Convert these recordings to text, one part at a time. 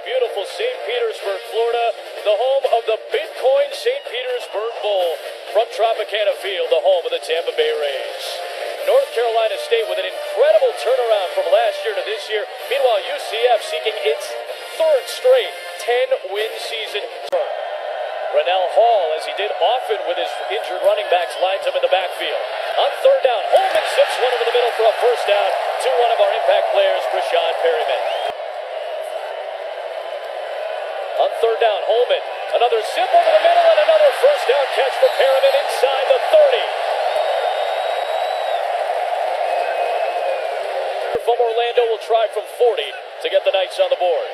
beautiful St. Petersburg, Florida, the home of the Bitcoin St. Petersburg Bowl from Tropicana Field, the home of the Tampa Bay Rays. North Carolina State with an incredible turnaround from last year to this year. Meanwhile, UCF seeking its third straight 10-win season. Rennell Hall, as he did often with his injured running backs, lines up in the backfield. On third down, Holman zips one over the middle for a first down to one of our impact players, Rashad Perryman. On third down, Holman, another zip over the middle and another first down catch for Perryman inside the 30. From Orlando will try from 40 to get the Knights on the board.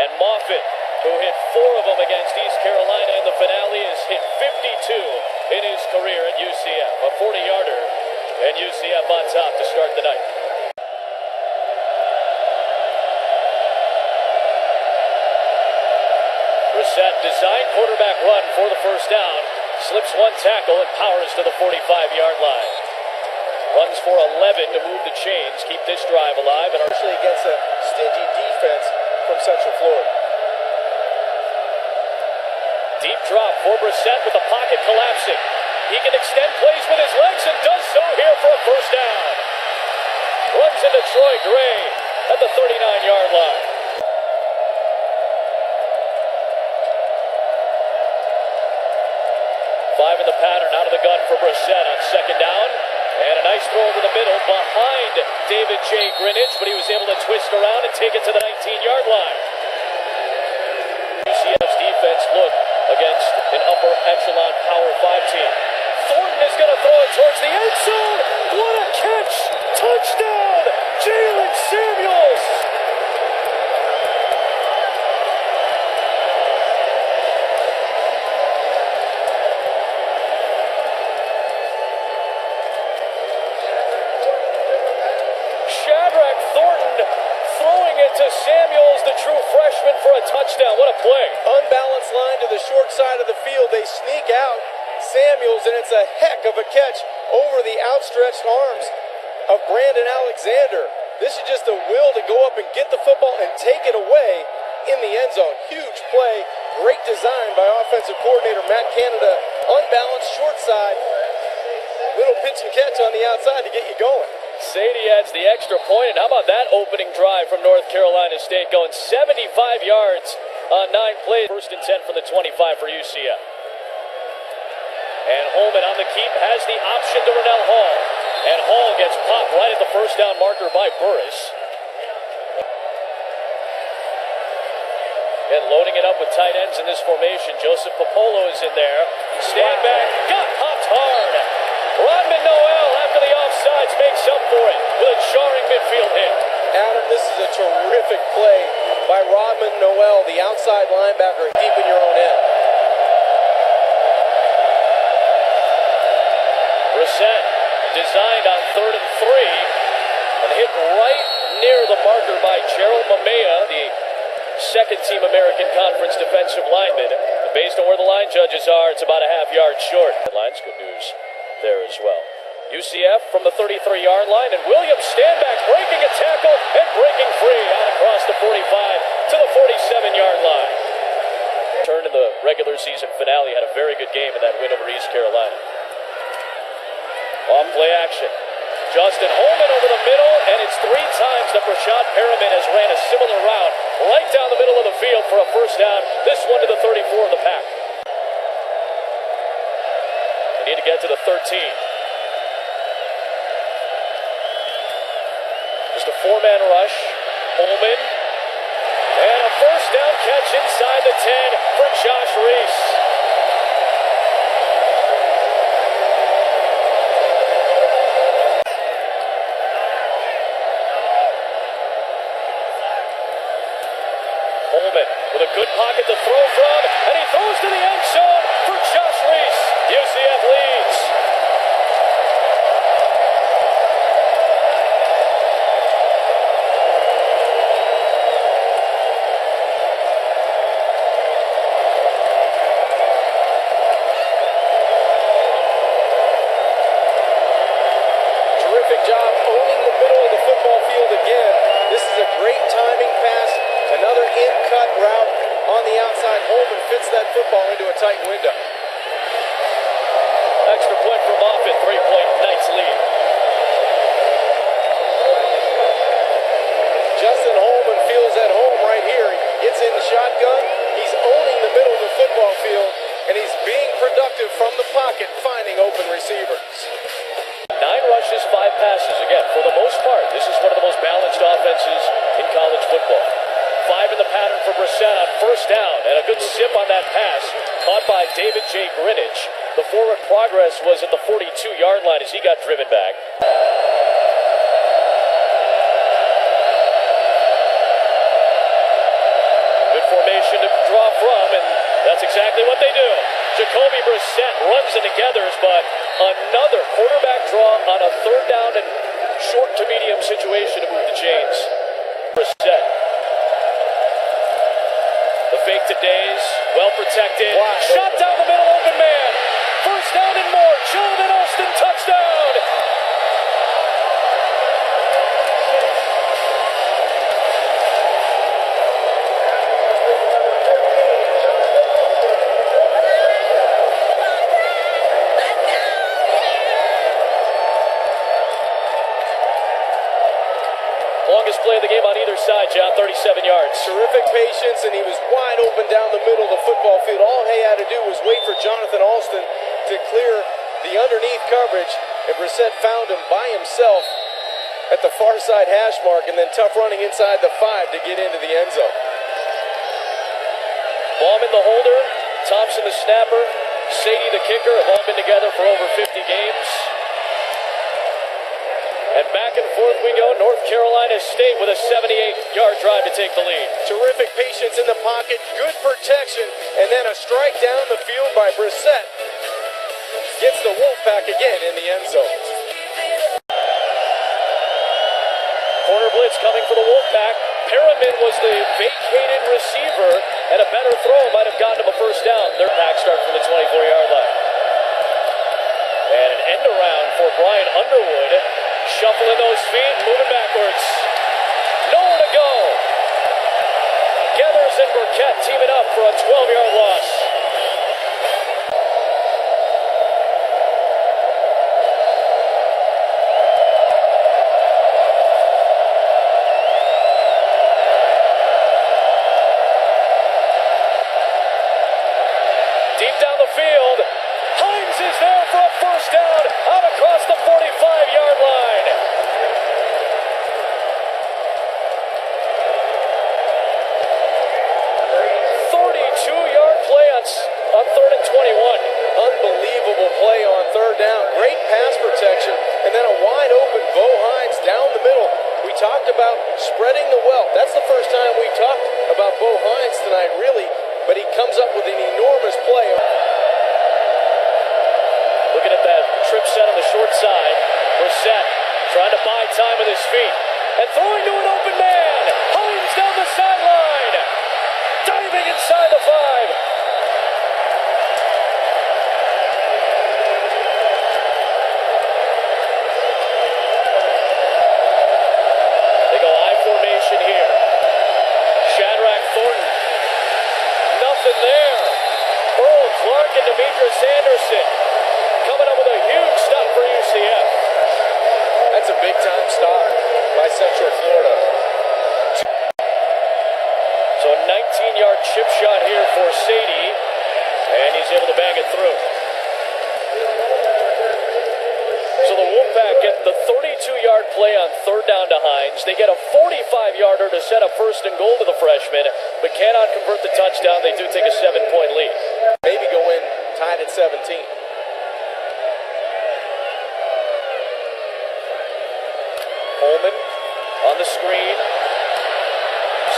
And Moffitt, who hit 4 of them against East Carolina in the finale, has hit 52 in his career at UCF. A 40-yarder, and UCF on top to start the night. Brissett design quarterback run for the first down. Slips one tackle and powers to the 45-yard line. Runs for 11 to move the chains, keep this drive alive. And especially against a stingy defense from Central Florida. Deep drop for Brissett with the pocket collapsing. He can extend plays with his legs and does so here for a first down. Runs into Troy Gray at the 39-yard line. Five in the pattern, out of the gun for Brissett on second down. And a nice throw over the middle behind David J. Greenwich, but he was able to twist around and take it to the 19-yard line. UCF's defense looked against an upper echelon Power 5 team. Thornton is going to throw it towards the end zone. What a catch! Touchdown! Jalen Samuels! To Samuels, the true freshman, for a touchdown. What a play. Unbalanced line to the short side of the field. They sneak out Samuels, and it's a heck of a catch over the outstretched arms of Brandon Alexander. This is just the will to go up and get the football and take it away in the end zone. Huge play. Great design by offensive coordinator Matt Canada. Unbalanced short side. Little pitch and catch on the outside to get you going. Sadie adds the extra point, and how about that opening drive from North Carolina State, going 75 yards on 9 plays. First and 10 from the 25 for UCF. And Holman on the keep has the option to Rennell Hall. And Hall gets popped right at the first down marker by Burris. And loading it up with tight ends in this formation, Joseph Popolo is in there. Stand back, got popped hard. Rodman Noel, after the offsides, makes up for it with a jarring midfield hit. Adam, this is a terrific play by Rodman Noel, the outside linebacker, deep in your own end. Brissett designed on 3rd and 3 and hit right near the marker by Gerald Mamea, the second-team American Conference defensive lineman. And based on where the line judges are, it's about a half-yard short. Headlines, good news there as well. UCF from the 33-yard line, and Williams Standback breaking a tackle and breaking free out across the 45 to the 47-yard line. Turned in the regular season finale, had a very good game in that win over East Carolina. Off play action. Justin Holman over the middle, and it's 3 times that Rashad Perryman has ran a similar route right down the middle of the field for a first down. This one to the 34 of the pack. They need to get to the 13. Just a 4-man rush. Holman. And a first down catch inside the 10 for Josh Reese. Holman with a good pocket to throw from, and he throws to the end zone for Josh Reese. UCF leads. Terrific job owning the middle of the football field again. This is a great timing pass cut route on the outside. Holman fits that football into a tight window. Extra point for Moffitt, 3-point Knights lead. Justin Holman feels at home right here. He gets in the shotgun. He's owning the middle of the football field, and he's being productive from the pocket, finding open receivers. 9 rushes, 5 passes. Again, for the most part, this is one of the most balanced offenses in college football. 5 in the pattern for Brissett on first down, and a good sip on that pass caught by David J. Greenidge. The forward progress was at the 42-yard line as he got driven back. Good formation to draw from, and that's exactly what they do. Jacoby Brissett runs into gathers, but another quarterback draw on a third down and short to medium situation to move the chains. Brissett. The fake to Days, well protected. Shot down the middle, open man. First down and more. Jonathan Alston, touchdown. Longest play of the game on either side, John, 37 yards. Terrific patience, and he was wide open down the middle of the football field. All he had to do was wait for Jonathan Alston to clear the underneath coverage, and Brissett found him by himself at the far side hash mark, and then tough running inside the 5 to get into the end zone. Bauman the holder, Thompson the snapper, Sadie the kicker have all been together for over 50 games. And back and forth we go. North Carolina State with a 78-yard drive to take the lead. Terrific patience in the pocket, good protection, and then a strike down the field by Brissett. Gets the Wolfpack again in the end zone. Corner blitz coming for the Wolfpack. Perriman was the vacated receiver, and a better throw might have gotten him a first down. Their back start from the 24-yard line. And an end around for Brian Underwood. Shuffling those feet, moving backwards. Nowhere to go. Gathers and Burkett teaming up for a 12-yard loss. Deep down the field. Hines is there for a first down out across the 45-yard line. On third and 21. Unbelievable play on third down. Great pass protection, and then a wide open Bo Hines down the middle. We talked about spreading the wealth. That's the first time we talked about Bo Hines tonight, really, but he comes up with an enormous play. Looking at that trip set on the short side. Brissett trying to buy time with his feet. And throwing to an open man. Hines down the sideline. Diving inside the 5. Here. Shadrack Thornton. Nothing there. Earl Clark and Demetrius Anderson coming up with a huge stop for UCF. That's a big-time stop by Central Florida. So a 19-yard chip shot here for Sadie, and he's able to bang it through. So the Wolfpack get the 32-yard play on third down to Hines. They get a 45-yarder to set up first and goal to the freshman, but cannot convert the touchdown. They do take a 7-point lead. Maybe go in tied at 17. Holman on the screen.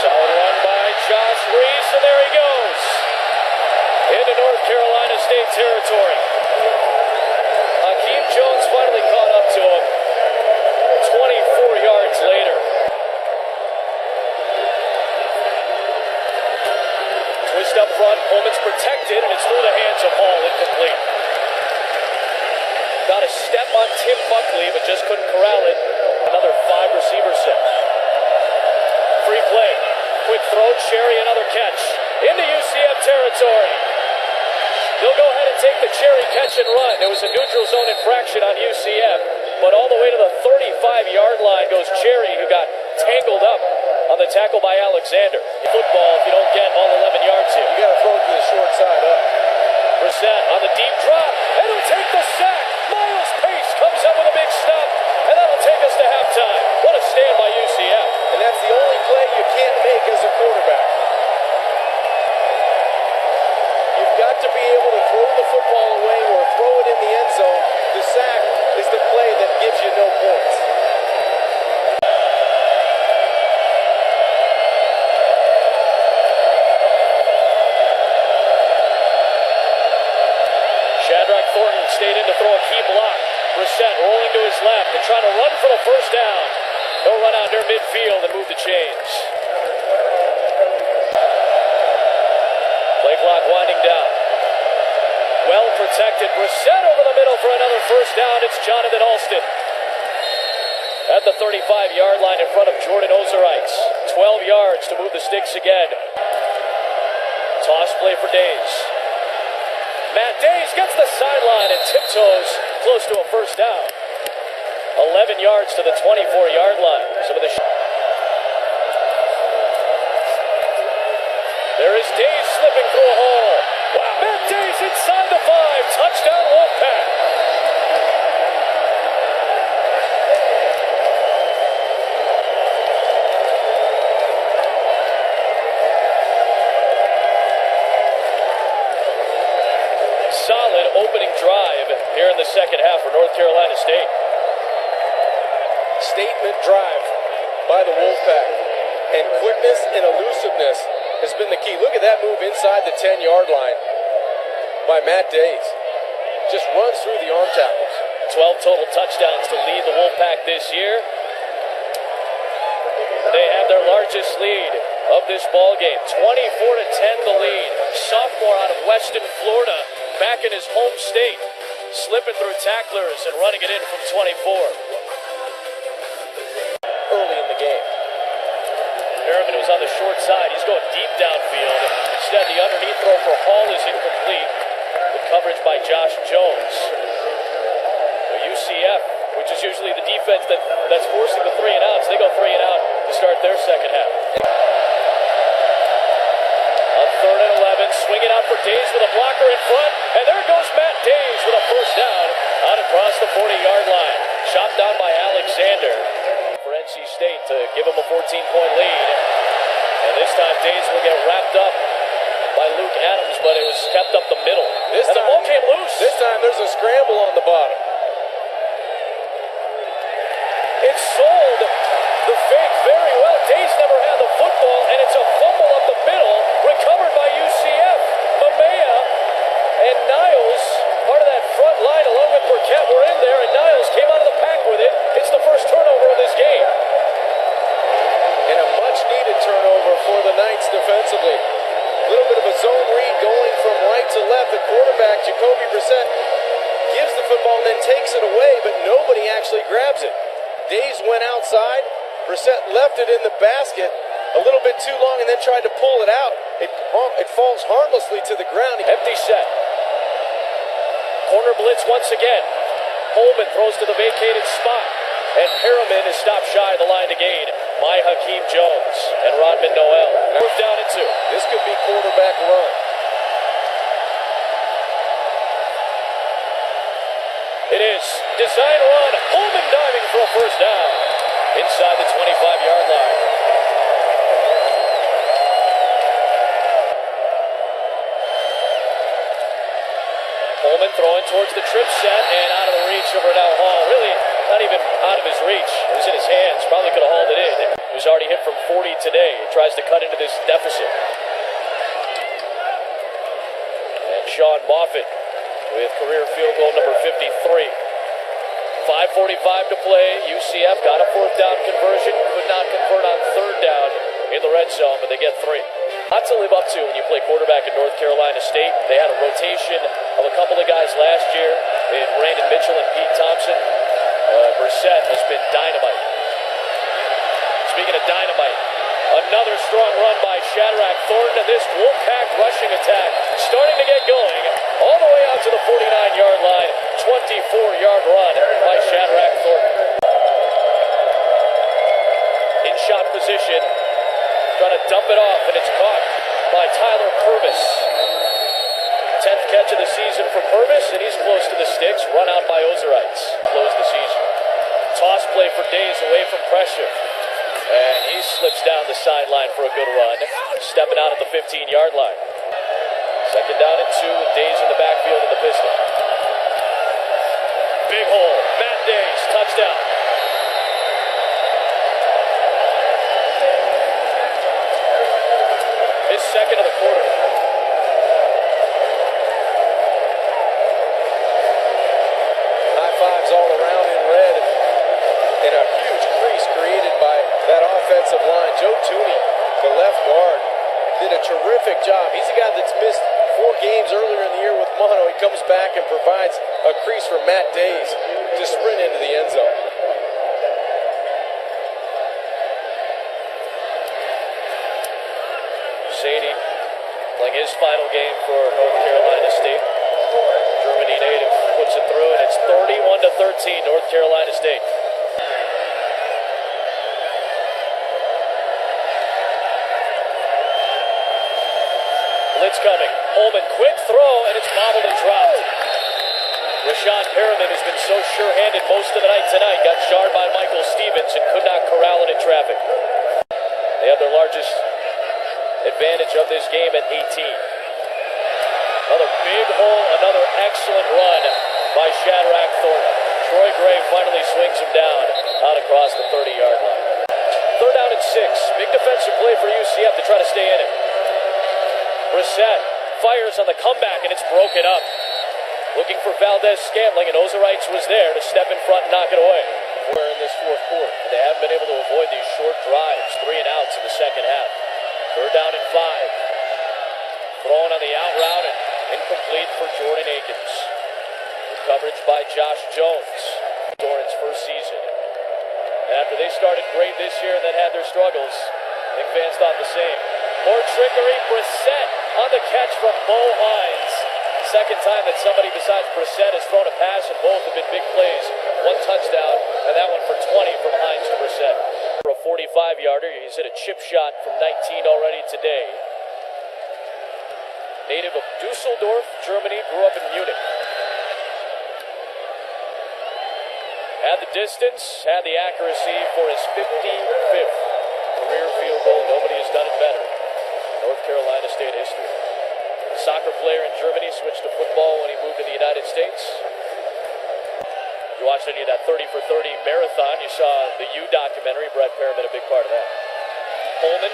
Solid run by Josh Reese, and there he goes. Into North Carolina State territory. Hakeem Jones finally caught up to him 24 yards later. Twist up front, Holman's protected, and it's through the hands of Hall, incomplete. Got a step on Tim Buckley, but just couldn't corral it. Another 5-receiver set. Free play, quick throw. Cherry, another catch. Into UCF territory. They'll go ahead and take the Cherry catch and run. There was a neutral zone infraction on UCF, but all the way to the 35-yard line goes Cherry, who got tangled up on the tackle by Alexander. Football, if you don't get all 11 yards here. You got to throw it to the short side up. Brissett on the deep drop, and he'll take the sack. Miles Pace comes up with a big stop, and that'll take us to halftime. What a stand by UCF. And that's the only play you can't make as a quarterback. You've got to be able to throw the football away or throw it in the end zone. The sack is the play that gives you no points. Shadrack Thornton stayed in to throw a key block. Brissett rolling to his left and trying to run for the first down. He'll run out near midfield and move the chains. Play clock winding down. Well protected. Brissett over the middle for another first down. It's Jonathan Alston at the 35-yard line in front of Jordan Ozerites. 12 yards to move the sticks again. Toss play for Days. Matt Days gets the sideline and tiptoes close to a first down. 11 yards to the 24-yard line. Some of the there is Days slipping through a hole. Wow. Matt Days inside the 5. Touchdown Wolfpack. Solid opening drive here in the second half for North Carolina State. Statement drive by the Wolfpack. And quickness and elusiveness has been the key. Look at that move inside the 10-yard line by Matt Days. Just runs through the arm tackles. 12 total touchdowns to lead the Wolfpack this year. They have their largest lead of this ball game. 24-10 the lead. Sophomore out of Weston, Florida, back in his home state, slipping through tacklers and running it in from 24. Early in the game. Merriman was on the short side. He's going deep downfield. Instead, the underneath throw for Hall is incomplete. With coverage by Josh Jones. UCF, which is usually the defense that's forcing the 3 and outs, they go 3 and out to start their second half. On 3rd and 11, swinging out for Days with a blocker in front, and there goes Matt Days with a first down out across the 40-yard line. Chopped down by Alexander for NC State to give him a 14-point lead. And this time Days will get wrapped up by Luke Adams, but it was kept up the middle. And the ball came loose. This time there's a scramble on the bottom. It sold the fake very well. Days never had the football, and it's a fumble up the middle, recovered by UCF. Mamea and Niles, part of that front line, along with Burkett, were in there, and Niles came out of the pack with it. It's the first turnover of this game. And a much-needed turnover for the Knights defensively. A little bit of a zone read going from right to left. The quarterback, Jacoby Brissett, gives the football and then takes it away, but nobody actually grabs it. Days went outside. Brissett left it in the basket a little bit too long and then tried to pull it out. It falls harmlessly to the ground. Empty set. Corner blitz once again. Holman throws to the vacated spot. And Harriman is stopped shy of the line to gain by Hakeem Jones and Rodman Noel. Fourth down and 2. This could be quarterback run. It is. Design run. Holman diving for a first down. Inside the 25-yard line. Holman throwing towards the trip set and out of the reach of Renell Hall. Really not even out of his reach. It was in his hands. Probably could have hauled it in. He was already hit from 40 today. He tries to cut into this deficit. And Sean Moffitt with career field goal number 53. 5:45 to play. UCF got a fourth down conversion. Could not convert on third down in the red zone, but they get 3. Lot to live up to when you play quarterback at North Carolina State. They had a rotation of a couple of guys last year in Brandon Mitchell and Pete Thompson. Brissett has been dynamite. Speaking of dynamite, another strong run by Thornton, and this Wolfpack rushing attack starting to get going all the way out to the 49-yard line. 24-yard run by Shadrack Thornton. In shot position, trying to dump it off, and it's caught by Tyler Purvis. 10th catch of the season for Purvis, and he's close to the sticks. Run out by Ozerites. Close the season. Toss play for Days away from pressure. And he slips down the sideline for a good run. Stepping out at the 15-yard line. Second down and 2 with Days in the backfield in the pistol. Big hole. Matt Days, touchdown. His second of the quarter. High fives all around in red. And a huge crease created by that offensive line. Joe Tooney, the left guard, did a terrific job. He's a guy that's missed 4 games earlier in the year with mono. He comes back and provides a crease for Matt Days to sprint into the end zone. Sadie playing his final game for North Carolina State. Germany native puts it through, and it's 31-13, North Carolina State. Blitz coming. Holman, quick throw, and it's bobbled and dropped. Rashad Perriman has been so sure-handed most of the night tonight. Got jarred by Michael Stevens and could not corral it in traffic. They have their largest advantage of this game at 18. Another big hole, another excellent run by Shadrack Thornton. Troy Gray finally swings him down out across the 30-yard line. Third down and 6. Big defensive play for UCF to try to stay in it. Brissett fires on the comeback, and it's broken up. Looking for Valdez Scantling, and Ozerites was there to step in front and knock it away. We're in this fourth quarter. They haven't been able to avoid these short drives, 3 and outs in the second half. Third down and 5. Thrown on the out route and incomplete for Jordan Akins. Good coverage by Josh Jones. Doran's first season. And after they started great this year and then had their struggles, I think fans thought the same. More trickery. Brissett on the catch from Bo Hines. Second time that somebody besides Brissett has thrown a pass, and both have been big plays. 1 touchdown, and that one for 20 from Hines to Brissett. For a 45-yarder, he's hit a chip shot from 19 already today. Native of Dusseldorf, Germany, grew up in Munich. Had the distance, had the accuracy for his 55th career field goal. Nobody has done it better. North Carolina State history. Soccer player in Germany, switched to football when he moved to the United States. You watched any of that 30 for 30 marathon, you saw the U documentary. Brett Perriman, a big part of that. Holman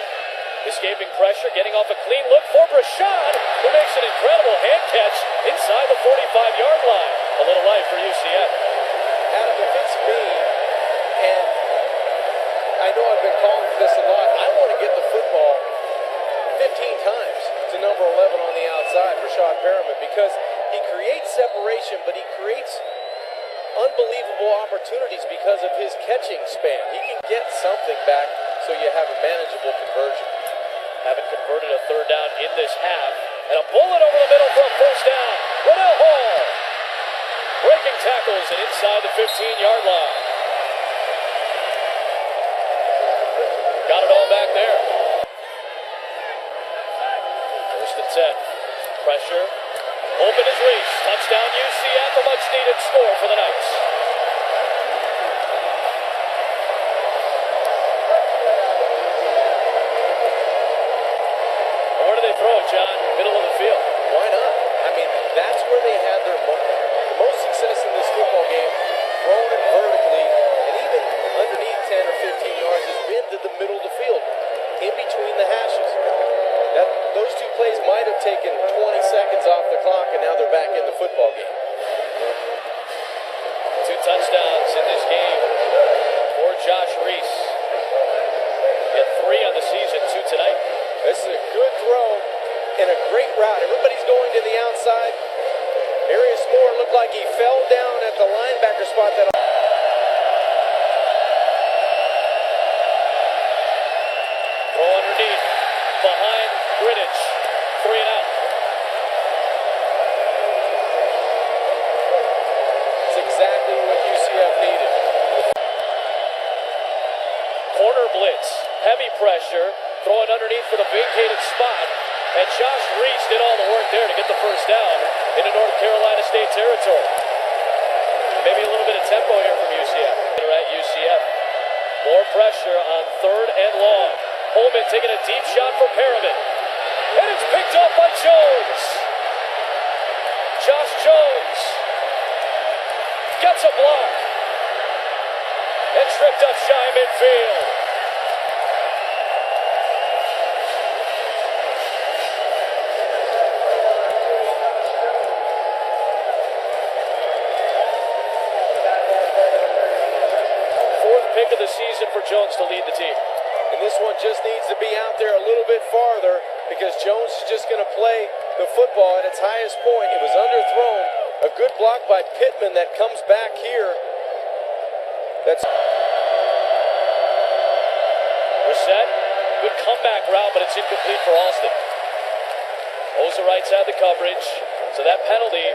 escaping pressure, getting off a clean look for Brashad, who makes an incredible hand catch inside the 45-yard line. A little life for UCF. Adam, if it's me, and I know I've been calling for this a lot, I want to get the football 15 times to number 11 on the outside, Rashad Perriman, because he creates separation, but he creates unbelievable opportunities because of his catching span. He can get something back so you have a manageable conversion. Haven't converted a third down in this half, and a bullet over the middle for a first down. Ronnell Hall breaking tackles and inside the 15-yard line. Got it all back there. First and 10. Pressure. Open is reached. Touchdown UCF. A much-needed score for the Knights. Where do they throw it, John? Middle of the field. Why not? I mean, that's where they had the most success in this football game. Throwing it vertically, and even underneath 10 or 15 yards, has been to the middle of the field, in between the hashes. Those 2 plays might have taken 20 seconds off the clock, and now they're back in the football game. 2 touchdowns in this game for Josh Reese. He had 3 on the season, 2 tonight. This is a good throw and a great route. Everybody's going to the outside. Arius Moore looked like he fell down at the linebacker spot. Throw underneath, behind going underneath for the vacated spot. And Josh Reese did all the work there to get the first down into North Carolina State territory. Maybe a little bit of tempo here from UCF. At UCF. More pressure on 3rd and long. Holman taking a deep shot for Perriman. And it's picked up by Jones. Josh Jones gets a block. And tripped up shy midfield. Pick of the season for Jones to lead the team. And this one just needs to be out there a little bit farther because Jones is just going to play the football at its highest point. It was underthrown. A good block by Pittman that comes back here. That's Brissett, good comeback route, but it's incomplete for Alston. Ozarite's had the coverage, so that penalty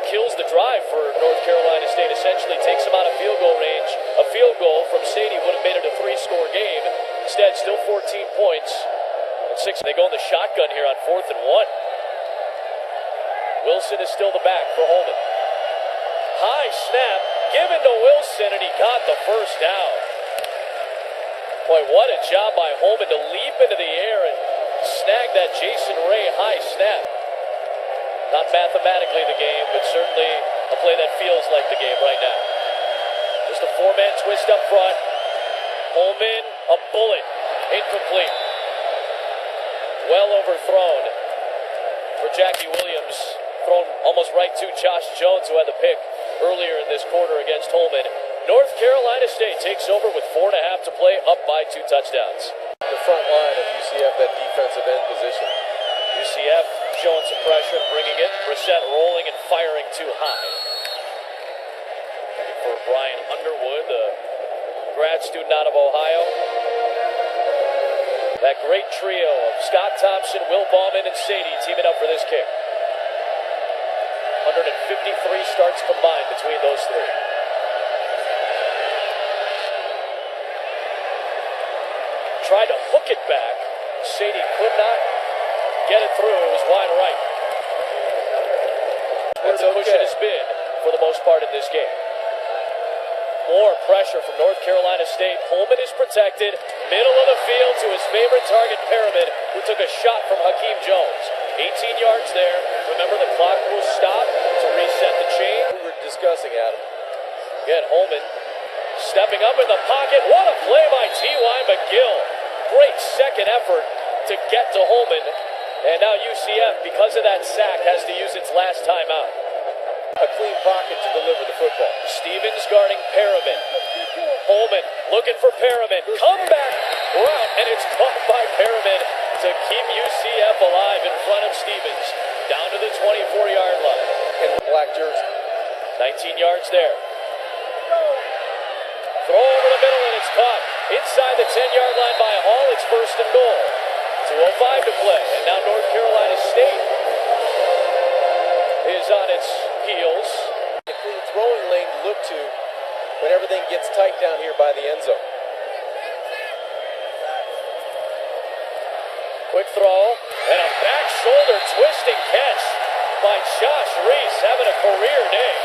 kills the drive for North Carolina State, essentially takes them out of field goal range. A field goal from Sadie would have made it a 3-score game. Instead, still 14 points. And 6, they go in the shotgun here on 4th and 1. Wilson is still the back for Holman. High snap, given to Wilson, and he got the first down. Boy, what a job by Holman to leap into the air and snag that Jason Ray high snap. Not mathematically the game, but certainly a play that feels like the game right now. Just a 4-man twist up front. Holman, a bullet, incomplete. Well overthrown for Jackie Williams. Thrown almost right to Josh Jones, who had the pick earlier in this quarter against Holman. North Carolina State takes over with 4.5 to play, up by 2 touchdowns. the front line of UCF, that defensive end position. UCF showing some pressure and bringing it. Brissett rolling and firing too high. For Brian Underwood, the grad student out of Ohio. That great trio of Scott Thompson, Will Bauman, and Sadie teaming up for this kick. 153 starts combined between those three. Tried to hook it back. Sadie could not get it through. It was wide right. That's the push it has been for the most part in this game. More pressure from North Carolina State. Holman is protected. Middle of the field to his favorite target, Pyramid, who took a shot from Hakeem Jones. 18 yards there. Remember, the clock will stop to reset the chain. We were discussing, Adam. Again, Holman stepping up in the pocket. What a play by T.Y. McGill. Great second effort to get to Holman. And now UCF, because of that sack, has to use its last timeout. A clean pocket to deliver the football. Stevens guarding Perriman. Holman looking for Perriman. Comeback route, and it's caught by Perriman to keep UCF alive in front of Stevens. Down to the 24-yard line. In the black jersey. 19 yards there. Throw over the middle, and it's caught. Inside the 10-yard line by Hall, it's first and goal. 2:05 to play, and now North Carolina State is on its heels. A clean throwing lane to look to when everything gets tight down here by the end zone. Quick throw, and a back shoulder twisting catch by Josh Reese, having a career day.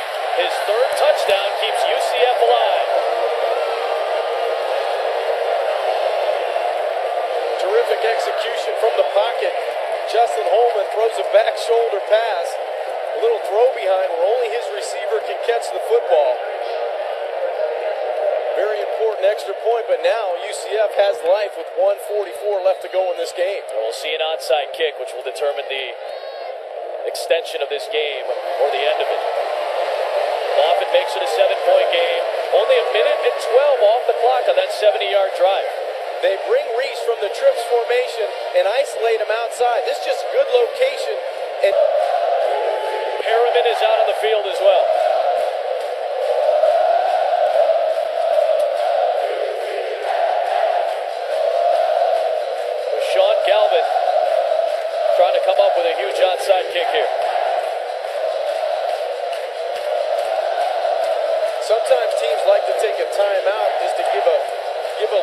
His third touchdown keeps UCF alive. Terrific execution from the pocket. Justin Holman throws a back shoulder pass. A little throw behind where only his receiver can catch the football. Very important extra point, but now UCF has life with 1:44 left to go in this game. And we'll see an onside kick, which will determine the extension of this game or the end of it. Moffitt makes it a 7-point game. Only a minute and 12 off the clock on that 70-yard drive. They bring Reese from the trips formation and isolate him outside. This is just good location. And Perriman is out on the field as well. Sean Galvin trying to come up with a huge onside kick here. Sometimes teams like to take a timeout just to give a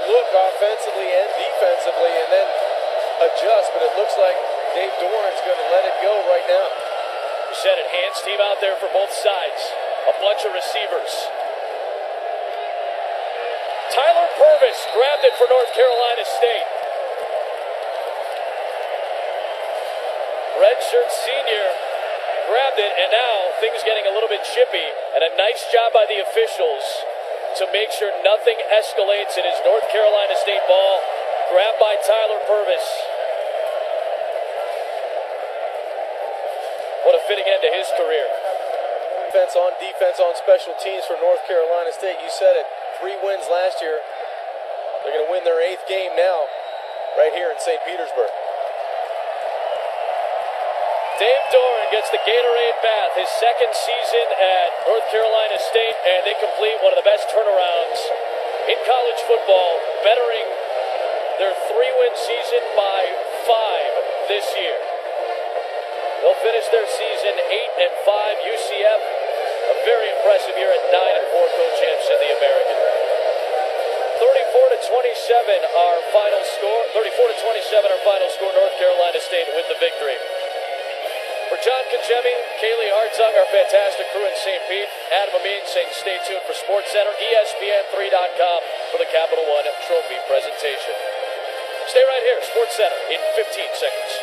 look offensively and defensively, and then but it looks like Dave Doran's going to let it go right now. You said enhanced team out there for both sides. A bunch of receivers. Tyler Purvis grabbed it for North Carolina State. Redshirt senior grabbed it, and now things getting a little bit chippy. And a nice job by the officials to make sure nothing escalates. It is North Carolina State ball, grabbed by Tyler Purvis. What a fitting end to his career. Defense on special teams for North Carolina State. You said it, 3 wins last year. They're going to win their 8th game now, right here in St. Petersburg. Dave Doran gets the Gatorade bath, his 2nd season at North Carolina State, and they complete one of the best turnarounds in college football, bettering their 3-win season by 5 this year. They'll finish their season 8-5. UCF, a very impressive year at 9-4, co-champs in the American. 34-27 our final score. 34-27 our final score. North Carolina State with the victory. For John Kajemi, Kaylee Hartzog, our fantastic crew in St. Pete, Adam Amin saying stay tuned for SportsCenter, ESPN3.com for the Capital One Trophy presentation. Stay right here, SportsCenter, in 15 seconds.